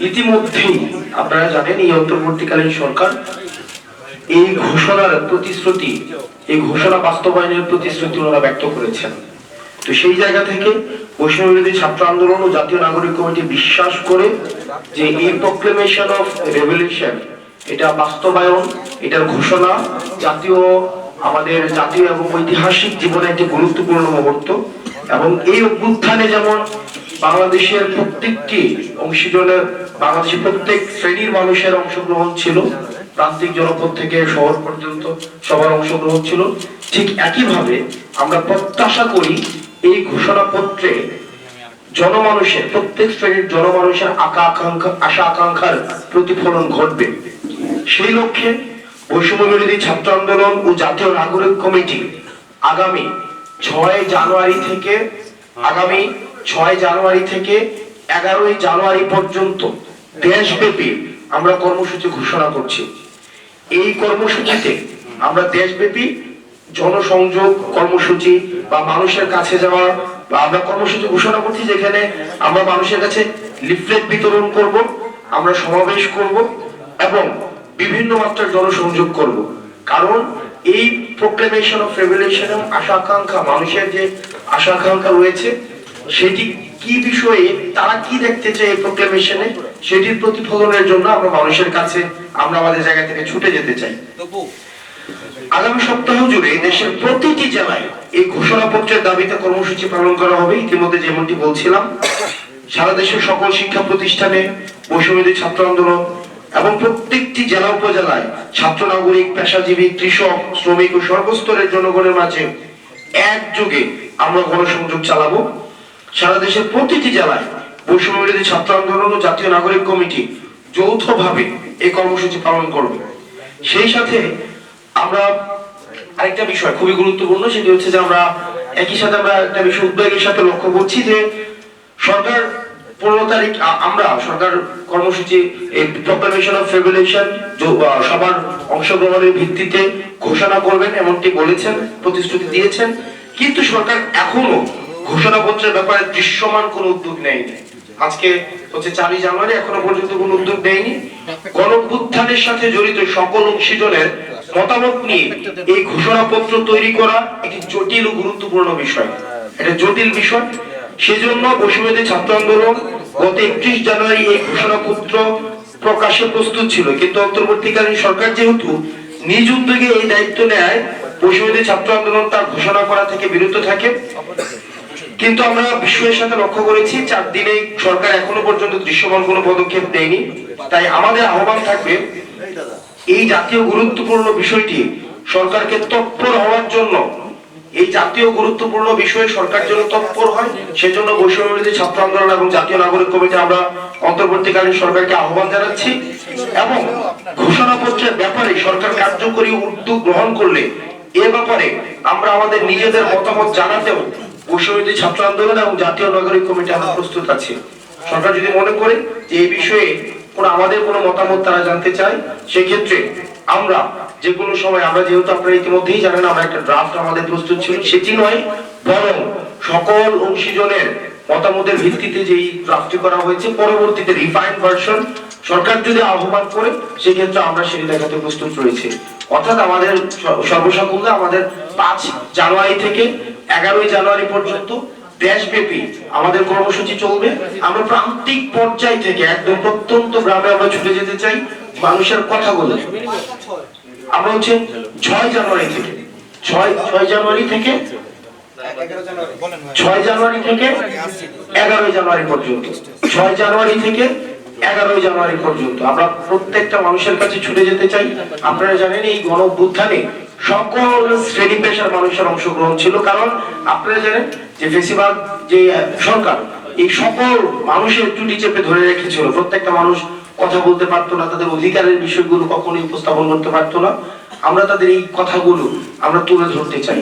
ইতিমধ্যেই আপনারা জানেন এই অন্তর্বর্তীকালীন সরকার এই ঘোষণার প্রতিশ্রুতি, এই ঘোষণা বাস্তবায়নের প্রতিশ্রুতি ওনারা ব্যক্ত করেছেন। তো সেই জায়গা থেকে বৈষম্যবিরোধী ছাত্র আন্দোলন ও জাতীয় নাগরিক কমিটি বিশ্বাস করে যে এই প্রক্লেমেশন অফ রেভলিউশন, এটা বাস্তবায়ন, এটার ঘোষণা আমাদের জাতীয় এবং ঐতিহাসিক জীবনে একটি গুরুত্বপূর্ণ মুহূর্ত। এবং এই অভ্যুত্থানে যেমন বাংলাদেশের প্রত্যেকটি অংশীজনের, বাংলাদেশের প্রত্যেক শ্রেণীর মানুষের অংশগ্রহণ ছিল, প্রান্তিক জনপদ থেকে শহর পর্যন্ত সবার অংশগ্রহণ ছিল, ঠিক একইভাবে আমরা প্রত্যাশা করি এই ঘোষণাপত্রে জনমানুষের, প্রত্যেক শ্রেণীর জনমানুষের আশা আকাঙ্ক্ষার প্রতিফলন ঘটবে। সেই লক্ষ্যে বৈষম্যবিরোধী ছাত্র আন্দোলন ও জাতীয় নাগরিক কমিটি আগামী 6 জানুয়ারি থেকে 11 জানুয়ারি পর্যন্ত দেশব্যাপী আমরা কর্মসূচি ঘোষণা করছি। এই কর্মসূচিতে আমরা দেশব্যাপী জনসংযোগ কর্মসূচি বা মানুষের কাছে যাওয়া, বা আমরা কর্মসূচি ঘোষণা করছি যেখানে আমরা মানুষের কাছে লিফলেট বিতরণ করব, আমরা সমাবেশ করব এবং বিভিন্ন মাত্রার জনসংযোগ করব। কারণ এই প্রোক্লেমেশন অফ রেভলিউশন, আশা আকাঙ্ক্ষা, মানুষের যে আশা আকাঙ্ক্ষা রয়েছে সেটি কি বিষয়ে, তারা কি দেখতে চায় এই প্রোক্লেমেশনে, সেটির প্রতিফলনের জন্য আমরা মানুষের কাছে, আমরা আমাদের জায়গা থেকে ছুটে যেতে চাই। আগামী সপ্তাহ জুড়ে দেশের প্রতিটি জেলায় এই ঘোষণাপত্রের দাবিতে কর্মসূচি পালন করা হবে। ইতিমধ্যে যেমনটি বলছিলাম, সারা দেশের সকল শিক্ষা প্রতিষ্ঠানে বৈষম্যবিরোধী ছাত্র আন্দোলন এবং প্রত্যেকটি জেলা উপজেলায় ছাত্র, নাগরিক, পেশাজীবী, কৃষক, শ্রমিক ও সর্বস্তরের জনগণের মাঝে একযোগে আমরা গণসংযোগ চালাবো। সারা দেশের প্রতিটি জেলায় বৈষম্যবিরোধী ছাত্র আন্দোলন ও জাতীয় নাগরিক কমিটি যৌথভাবে এই কর্মসূচি পালন করবে। সেই সাথে আমরা আরেকটা বিষয় খুবই গুরুত্বপূর্ণ, সেটি হচ্ছে যে আমরা একই সাথে আমরা একটা বিষয় উদ্বেগের সাথে লক্ষ্য করছি যে সরকার 15 তারিখ আমরা সরকার কর্মসূচি এই প্রোক্লেমেশন অফ রেভলিউশন সবার অংশগ্রহণের ভিত্তিতে ঘোষণা করবেন এমনটি বলেছেন, প্রতিশ্রুতি দিয়েছেন। কিন্তু সরকার এখনো ঘোষণাপত্রের ব্যাপারে দৃশ্যমান কোনো উদ্যোগ নেয়নি। আজকে হচ্ছে 4 জানুয়ারি, এখনো পর্যন্ত কোনো উদ্যোগ নেয়নি। গণঅভ্যুত্থানের সাথে জড়িত সকল অংশীজনের মতামত নিয়ে এই ঘোষণাপত্র তৈরি করা একটি জটিল ও গুরুত্বপূর্ণ বিষয়, এটা জটিল বিষয়। সেজন্য বৈষম্যবিরোধী ছাত্র আন্দোলন গত 31 জানুয়ারি এই ঘোষণাপত্র প্রকাশে প্রস্তুত ছিল, কিন্তু অন্তর্বর্তীকালীন সরকার যেহেতু নিজ উদ্যোগে এই দায়িত্ব নেয়, বৈষম্যবিরোধী ছাত্র আন্দোলন তার ঘোষণা করা থেকে বিরত থাকে। কিন্তু আমরা বিষয়ের সাথে লক্ষ্য করেছি 4 দিনে সরকার এখনো পর্যন্ত দৃশ্যমান কোনো পদক্ষেপ নেয়নি। তাই আমাদের আহ্বান থাকবে এই জাতীয় গুরুত্বপূর্ণ বিষয়টি সরকারকে তৎপর হওয়ার জন্য, এই জাতীয় গুরুত্বপূর্ণ বিষয়ে সরকার যেন তৎপর হয়, সেজন্য বৈষম্যবিরোধী ছাত্র আন্দোলন এবং জাতীয় নাগরিক কমিটি আমরা অন্তর্বর্তীকালীন সরকারকে আহ্বান জানাচ্ছি। এবং ঘোষণাপত্রের ব্যাপারে সরকার কার্যকরী উদ্যোগ গ্রহণ করলে এ ব্যাপারে আমরা আমাদের নিজেদের মতামত জানাতেও বৈষম্যবিরোধী ছাত্র আন্দোলন এবং জাতীয় নাগরিক কমিটি আমরা প্রস্তুত আছি। সরকার যদি মনে করে যে এই বিষয়ে আমাদের কোনো মতামত তারা জানতে চায়, সেক্ষেত্রে আমরা যে কোনো সময়, আমরা যেহেতু আপনারা ইতিমধ্যেই জানেন আমরা একটা ড্রাফট আমাদের প্রস্তুত ছিল, সেটি নয় বরং সকল অংশীজনের মতামতের ভিত্তিতে যেই ড্রাফটটি করা হয়েছে, পরবর্তীতে রিফাইন্ড ভার্সন সরকার যদি আহ্বান করে সেক্ষেত্রে আমরা সেটি দেখাতে প্রস্তুত রয়েছে। অর্থাৎ আমাদের সর্বসাকুল্যে আমাদের 5 জানুয়ারি থেকে 11 জানুয়ারি পর্যন্ত দেশব্যাপী আমাদের কর্মসূচি চলবে। আমরা প্রান্তিক পর্যায় থেকে একদম প্রত্যন্ত গ্রামে আমরা ছুটে যেতে চাই মানুষের কথা বলে। আমরা হচ্ছে 6 জানুয়ারি থেকে 11 জানুয়ারি পর্যন্ত, 6 জানুয়ারি থেকে 11 জানুয়ারি পর্যন্ত আমরা প্রত্যেকটা মানুষের কাছে ছুটে যেতে চাই। আপনারা জানেন এই গণঅভ্যুত্থানে সকল শ্রেণী পেশার মানুষের অংশগ্রহণ ছিল, কারণ আপনারা জানেন যে ফেসিবাদ যে সরকার এই সকল মানুষের টুটি চেপে ধরে রেখেছিল। প্রত্যেকটা মানুষ কথা বলতে পারতো না, তাদের অধিকারের বিষয়গুলো কখনোই উপস্থাপন করতে পারতো না। আমরা তাদের এই কথাগুলো আমরা তুলে ধরতে চাই।